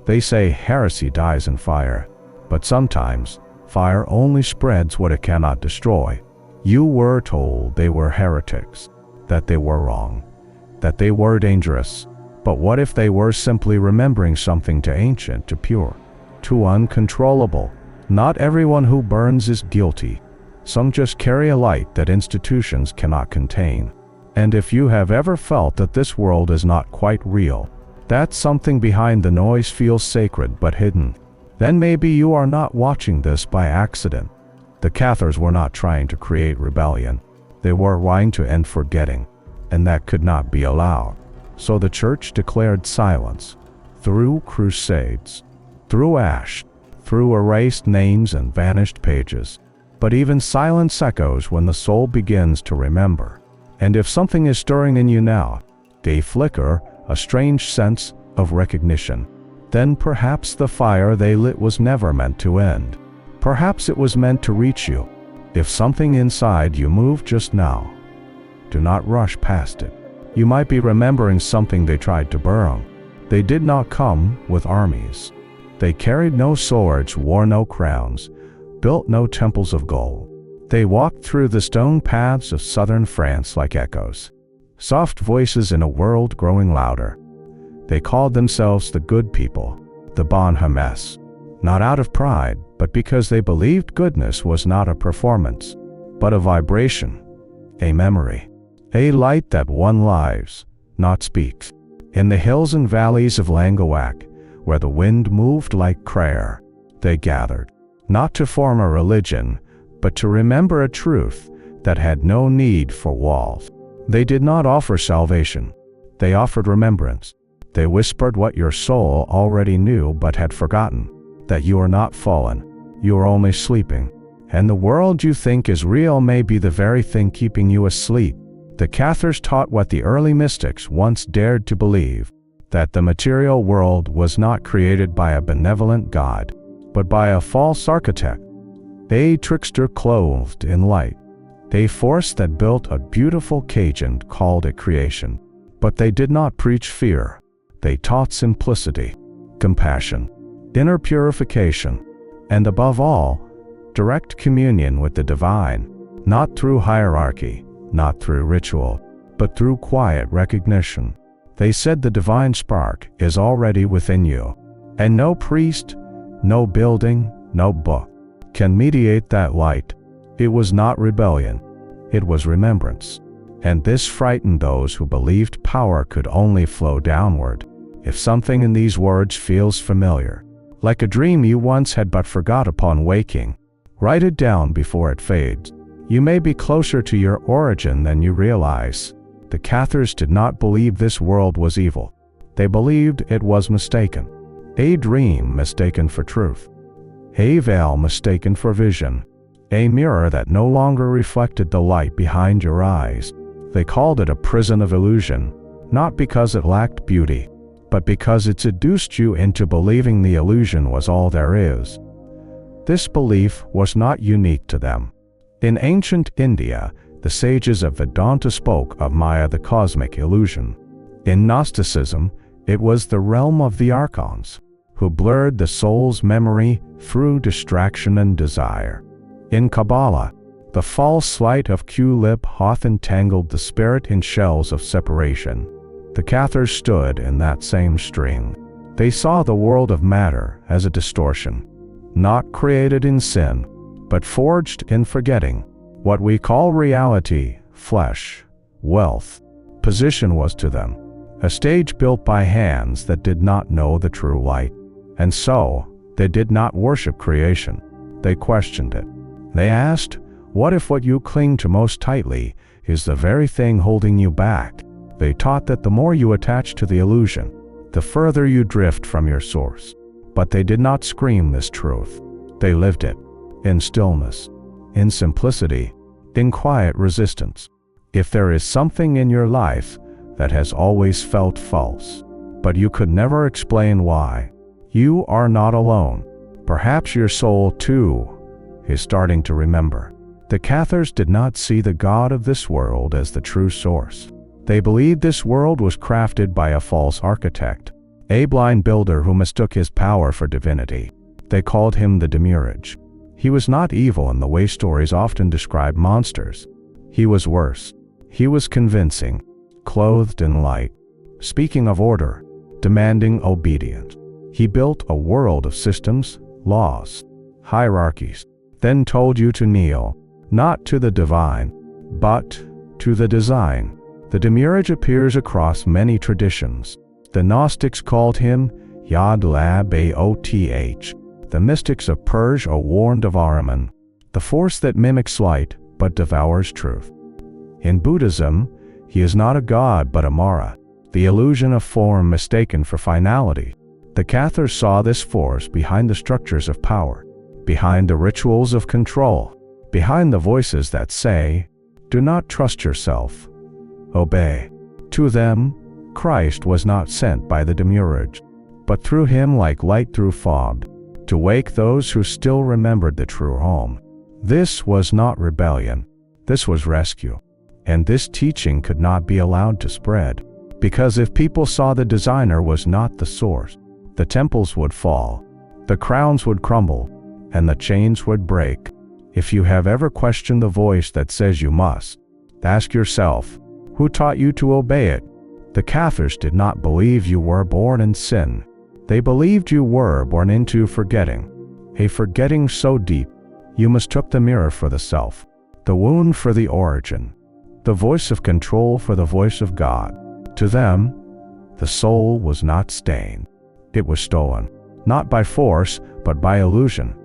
They say heresy dies in fire, but sometimes fire only spreads what it cannot destroy. You were told they were heretics, that they were wrong, that they were dangerous. But what if they were simply remembering something too ancient, too pure, too uncontrollable? Not everyone who burns is guilty. Some just carry a light that institutions cannot contain. And if you have ever felt that this world is not quite real, that something behind the noise feels sacred but hidden, then maybe you are not watching this by accident. The Cathars were not trying to create rebellion. They were trying to end forgetting, and that could not be allowed. So the church declared silence, through crusades, through ash, through erased names and vanished pages. But even silence echoes when the soul begins to remember. And if something is stirring in you now, they flicker a strange sense of recognition. Then perhaps the fire they lit was never meant to end. Perhaps it was meant to reach you. If something inside you moved just now, do not rush past it. You might be remembering something they tried to burn. They did not come with armies. They carried no swords, wore no crowns, built no temples of gold. They walked through the stone paths of southern France like echoes, soft voices in a world growing louder. They called themselves the good people, the Bon Hames, not out of pride, but because they believed goodness was not a performance, but a vibration, a memory, a light that won lives, not speaks. In the hills and valleys of Languac, where the wind moved like prayer, they gathered, not to form a religion, but to remember a truth that had no need for walls. They did not offer salvation. They offered remembrance. They whispered what your soul already knew but had forgotten, that you are not fallen, you are only sleeping, and the world you think is real may be the very thing keeping you asleep. The Cathars taught what the early mystics once dared to believe, that the material world was not created by a benevolent God, but by a false architect, a trickster clothed in light, a force that built a beautiful cage and called it creation. But they did not preach fear. They taught simplicity, compassion, inner purification, and above all, direct communion with the divine, not through hierarchy, not through ritual, but through quiet recognition. They said the divine spark is already within you, and no priest, no building, no book can mediate that light. It was not rebellion, it was remembrance. And this frightened those who believed power could only flow downward. If something in these words feels familiar, like a dream you once had but forgot upon waking, write it down before it fades. You may be closer to your origin than you realize. The Cathars did not believe this world was evil. They believed it was mistaken. A dream mistaken for truth. A veil mistaken for vision. A mirror that no longer reflected the light behind your eyes. They called it a prison of illusion, not because it lacked beauty, but because it seduced you into believing the illusion was all there is. This belief was not unique to them. In ancient India, the sages of Vedanta spoke of Maya, the cosmic illusion. In Gnosticism, it was the realm of the archons, who blurred the soul's memory through distraction and desire. In Kabbalah, the false light of Qlip Hoth entangled the spirit in shells of separation. The Cathars stood in that same string. They saw the world of matter as a distortion, not created in sin, but forged in forgetting. What we call reality, flesh, wealth, position was to them a stage built by hands that did not know the true light. And so, they did not worship creation. They questioned it. They asked, what if what you cling to most tightly is the very thing holding you back? They taught that the more you attach to the illusion, the further you drift from your source. But they did not scream this truth. They lived it, in stillness, in simplicity, in quiet resistance. If there is something in your life that has always felt false, but you could never explain why, you are not alone. Perhaps your soul, too, is starting to remember. The Cathars did not see the God of this world as the true source. They believed this world was crafted by a false architect, a blind builder who mistook his power for divinity. They called him the Demiurge. He was not evil in the way stories often describe monsters. He was worse. He was convincing, clothed in light, speaking of order, demanding obedience. He built a world of systems, laws, hierarchies, then told you to kneel, not to the divine, but to the design. The Demiurge appears across many traditions. The Gnostics called him Yod Lab Aoth. The mystics of Persia warned of Ahriman, the force that mimics light but devours truth. In Buddhism, he is not a god but a Mara, the illusion of form mistaken for finality. The Cathars saw this force behind the structures of power, behind the rituals of control, behind the voices that say, "Do not trust yourself. Obey." To them, Christ was not sent by the Demiurge, but through him like light through fog, to wake those who still remembered the true home. This was not rebellion, this was rescue. And this teaching could not be allowed to spread, because if people saw the designer was not the source, the temples would fall, the crowns would crumble, and the chains would break. If you have ever questioned the voice that says you must, ask yourself, who taught you to obey it? The Cathars did not believe you were born in sin. They believed you were born into forgetting, a forgetting so deep, you mistook the mirror for the self, the wound for the origin, the voice of control for the voice of God. To them, the soul was not stained. It was stolen, not by force, but by illusion.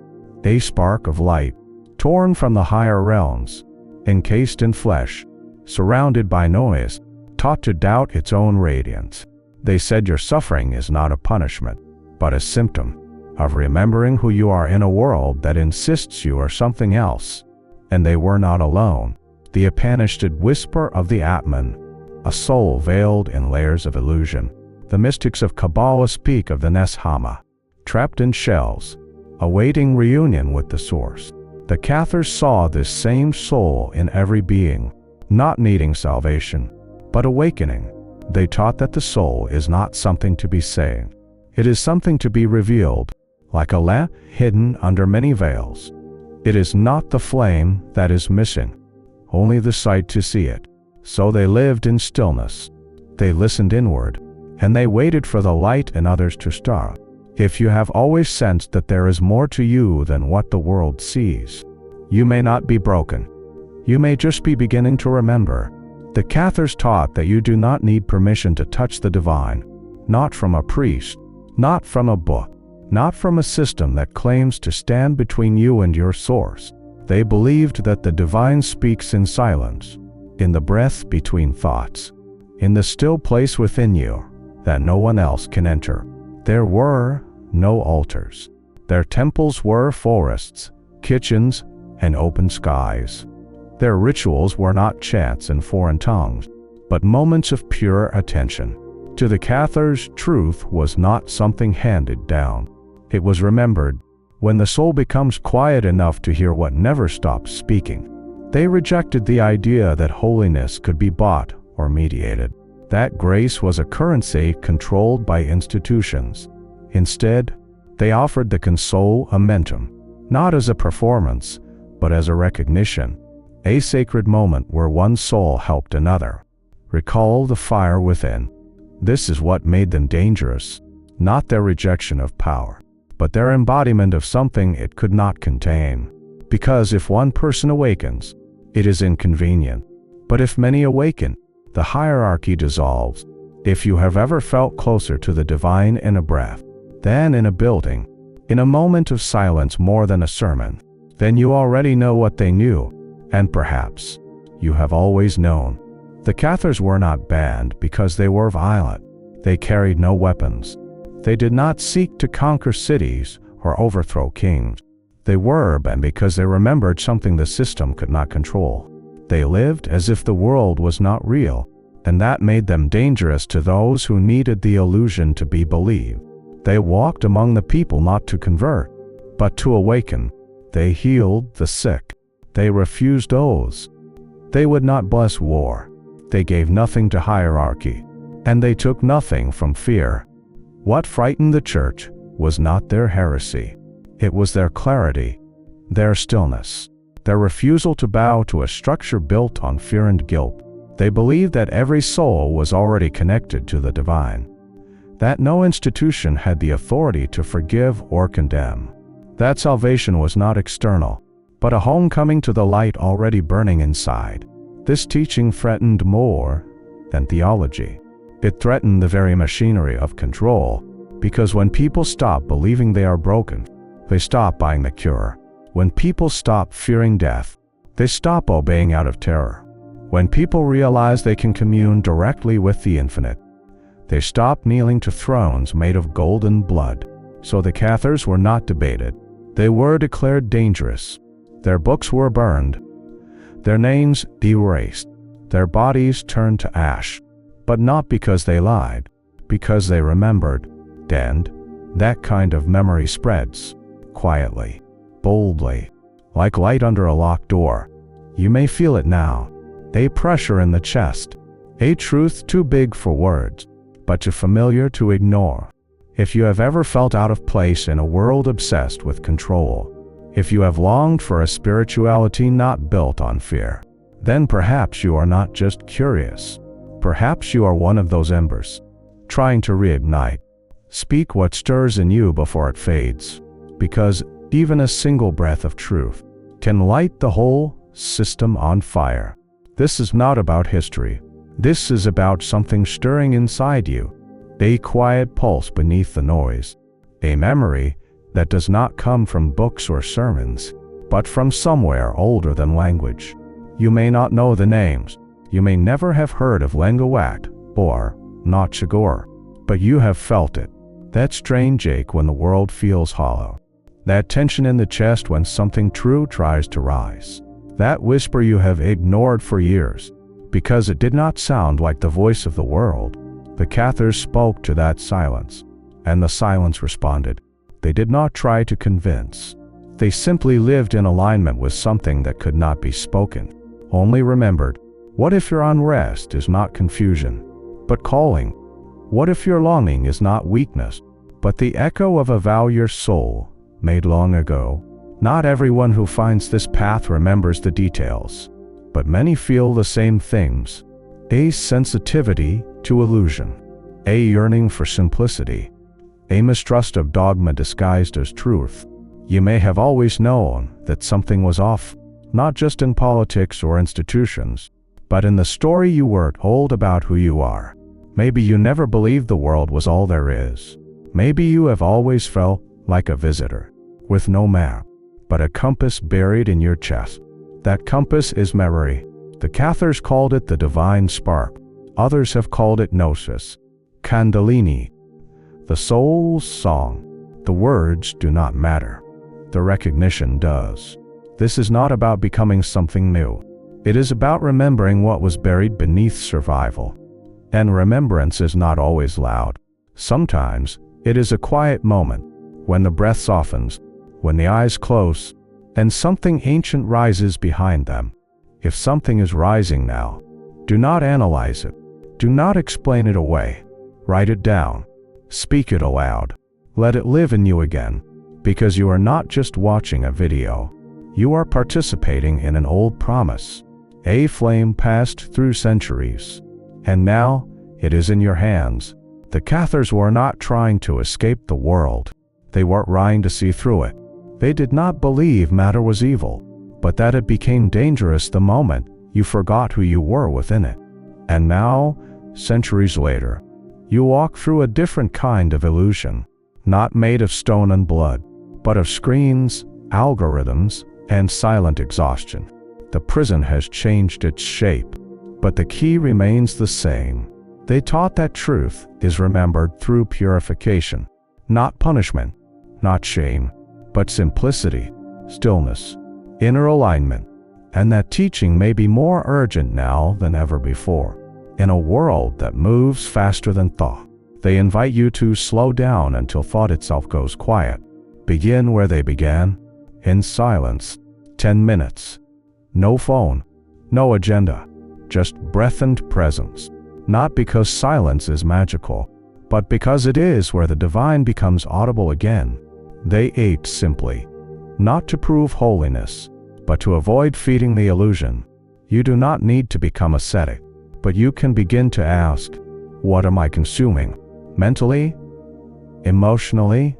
A spark of light, torn from the higher realms, encased in flesh, surrounded by noise, taught to doubt its own radiance. They said your suffering is not a punishment, but a symptom of remembering who you are in a world that insists you are something else. And they were not alone. The Upanishad whisper of the Atman, a soul veiled in layers of illusion. The mystics of Kabbalah speak of the Neshama, trapped in shells, awaiting reunion with the source. The Cathars saw this same soul in every being, not needing salvation, but awakening. They taught that the soul is not something to be saved. It is something to be revealed, like a lamp hidden under many veils. It is not the flame that is missing, only the sight to see it. So they lived in stillness. They listened inward, and they waited for the light in others to start. If you have always sensed that there is more to you than what the world sees, you may not be broken. You may just be beginning to remember. The Cathars taught that you do not need permission to touch the divine, not from a priest, not from a book, not from a system that claims to stand between you and your source. They believed that the divine speaks in silence, in the breath between thoughts, in the still place within you that no one else can enter. There were no altars. Their temples were forests, kitchens, and open skies. Their rituals were not chants in foreign tongues, but moments of pure attention. To the Cathars, truth was not something handed down. It was remembered. When the soul becomes quiet enough to hear what never stops speaking, they rejected the idea that holiness could be bought or mediated, that grace was a currency controlled by institutions. Instead, they offered the console amentum, not as a performance, but as a recognition, a sacred moment where one soul helped another. Recall the fire within. This is what made them dangerous, not their rejection of power, but their embodiment of something it could not contain. Because if one person awakens, it is inconvenient. But if many awaken, the hierarchy dissolves. If you have ever felt closer to the divine in a breath than in a building, in a moment of silence more than a sermon, then you already know what they knew, and perhaps you have always known. The Cathars were not banned because they were violent. They carried no weapons. They did not seek to conquer cities or overthrow kings. They were banned because they remembered something the system could not control. They lived as if the world was not real, and that made them dangerous to those who needed the illusion to be believed. They walked among the people not to convert, but to awaken. They healed the sick. They refused oaths. They would not bless war. They gave nothing to hierarchy, and they took nothing from fear. What frightened the church was not their heresy. It was their clarity, their stillness, their refusal to bow to a structure built on fear and guilt. They believed that every soul was already connected to the divine, that no institution had the authority to forgive or condemn, that salvation was not external, but a homecoming to the light already burning inside. This teaching threatened more than theology. It threatened the very machinery of control, because when people stop believing they are broken, they stop buying the cure. When people stop fearing death, they stop obeying out of terror. When people realize they can commune directly with the infinite, they stop kneeling to thrones made of golden blood. So the Cathars were not debated. They were declared dangerous. Their books were burned, their names erased, their bodies turned to ash, but not because they lied, because they remembered. And that kind of memory spreads, quietly, boldly, like light under a locked door. You may feel it now, a pressure in the chest, a truth too big for words, but too familiar to ignore. If you have ever felt out of place in a world obsessed with control, if you have longed for a spirituality not built on fear, then perhaps you are not just curious. Perhaps you are one of those embers, trying to reignite. Speak what stirs in you before it fades, because even a single breath of truth can light the whole system on fire. This is not about history. This is about something stirring inside you, a quiet pulse beneath the noise, a memory that does not come from books or sermons, but from somewhere older than language. You may not know the names. You may never have heard of Lenguat or Notchagor, but you have felt it. That strange ache when the world feels hollow. That tension in the chest when something true tries to rise. That whisper you have ignored for years, because it did not sound like the voice of the world. The Cathars spoke to that silence, and the silence responded. They did not try to convince. They simply lived in alignment with something that could not be spoken, only remembered. What if your unrest is not confusion, but calling? What if your longing is not weakness, but the echo of a vow your soul made long ago? Not everyone who finds this path remembers the details, but many feel the same things. A sensitivity to illusion, a yearning for simplicity, a mistrust of dogma disguised as truth. You may have always known that something was off, not just in politics or institutions, but in the story you were told about who you are. Maybe you never believed the world was all there is. Maybe you have always felt like a visitor, with no map, but a compass buried in your chest. That compass is memory. The Cathars called it the divine spark. Others have called it Gnosis, Kundalini, the soul's song. The words do not matter. The recognition does. This is not about becoming something new. It is about remembering what was buried beneath survival. And remembrance is not always loud. Sometimes it is a quiet moment, when the breath softens, when the eyes close, and something ancient rises behind them. If something is rising now, do not analyze it. Do not explain it away. Write it down. Speak it aloud. Let it live in you again, because you are not just watching a video. You are participating in an old promise, a flame passed through centuries. And now, it is in your hands. The Cathars were not trying to escape the world. They were trying to see through it. They did not believe matter was evil, but that it became dangerous the moment you forgot who you were within it. And now, centuries later, you walk through a different kind of illusion, not made of stone and blood, but of screens, algorithms, and silent exhaustion. The prison has changed its shape, but the key remains the same. They taught that truth is remembered through purification, not punishment, not shame, but simplicity, stillness, inner alignment. And that teaching may be more urgent now than ever before. In a world that moves faster than thought, they invite you to slow down until thought itself goes quiet. Begin where they began, in silence. 10 minutes. No phone, no agenda, just breath and presence. Not because silence is magical, but because it is where the divine becomes audible again. They ate simply, not to prove holiness, but to avoid feeding the illusion. You do not need to become ascetic, but you can begin to ask, what am I consuming? Mentally? Emotionally?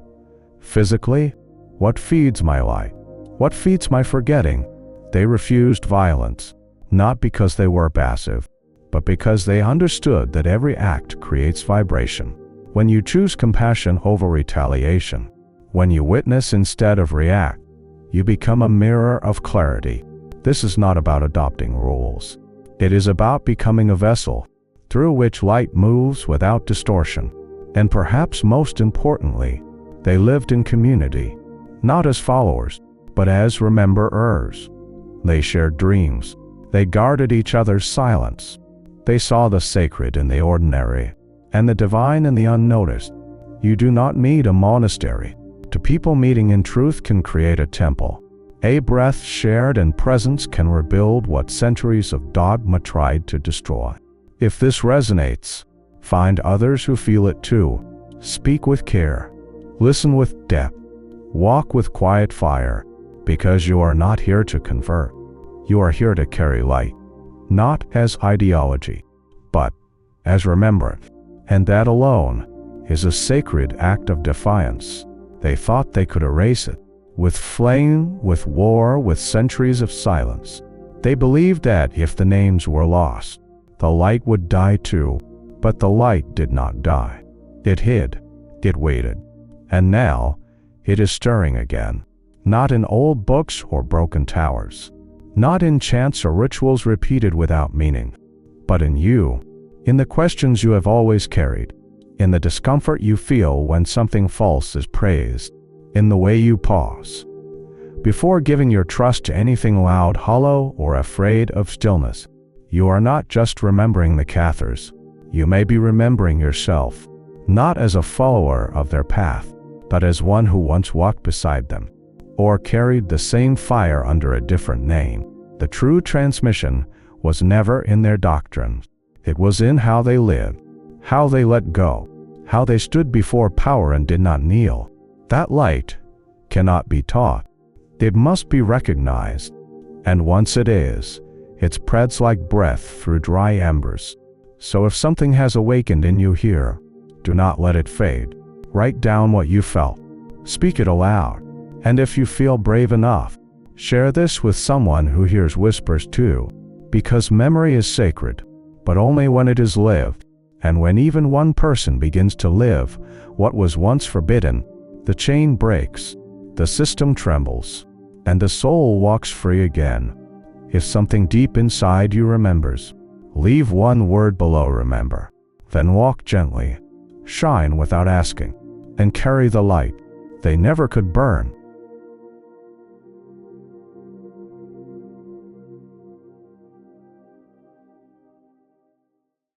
Physically? What feeds my light? What feeds my forgetting? They refused violence, not because they were passive, but because they understood that every act creates vibration. When you choose compassion over retaliation, when you witness instead of react, you become a mirror of clarity. This is not about adopting rules. It is about becoming a vessel through which light moves without distortion. And perhaps most importantly, they lived in community, not as followers, but as rememberers. They shared dreams. They guarded each other's silence. They saw the sacred in the ordinary, and the divine in the unnoticed. You do not need a monastery. Two people meeting in truth can create a temple. A breath shared and presence can rebuild what centuries of dogma tried to destroy. If this resonates, find others who feel it too. Speak with care. Listen with depth. Walk with quiet fire, because you are not here to convert. You are here to carry light, not as ideology, but as remembrance. And that alone is a sacred act of defiance. They thought they could erase it. With flame, with war, with centuries of silence. They believed that if the names were lost, the light would die too. But the light did not die. It hid. It waited. And now, it is stirring again. Not in old books or broken towers. Not in chants or rituals repeated without meaning. But in you. In the questions you have always carried. In the discomfort you feel when something false is praised. In the way you pause before giving your trust to anything loud, hollow, or afraid of stillness. You are not just remembering the Cathars. You may be remembering yourself, not as a follower of their path, but as one who once walked beside them, or carried the same fire under a different name. The true transmission was never in their doctrines. It was in how they lived, how they let go, how they stood before power and did not kneel. That light cannot be taught. It must be recognized. And once it is, it spreads like breath through dry embers. So if something has awakened in you here, do not let it fade. Write down what you felt. Speak it aloud. And if you feel brave enough, share this with someone who hears whispers too. Because memory is sacred, but only when it is lived. And when even one person begins to live what was once forbidden, the chain breaks, the system trembles, and the soul walks free again. If something deep inside you remembers, leave one word below remember. Then walk gently, shine without asking, and carry the light they never could burn.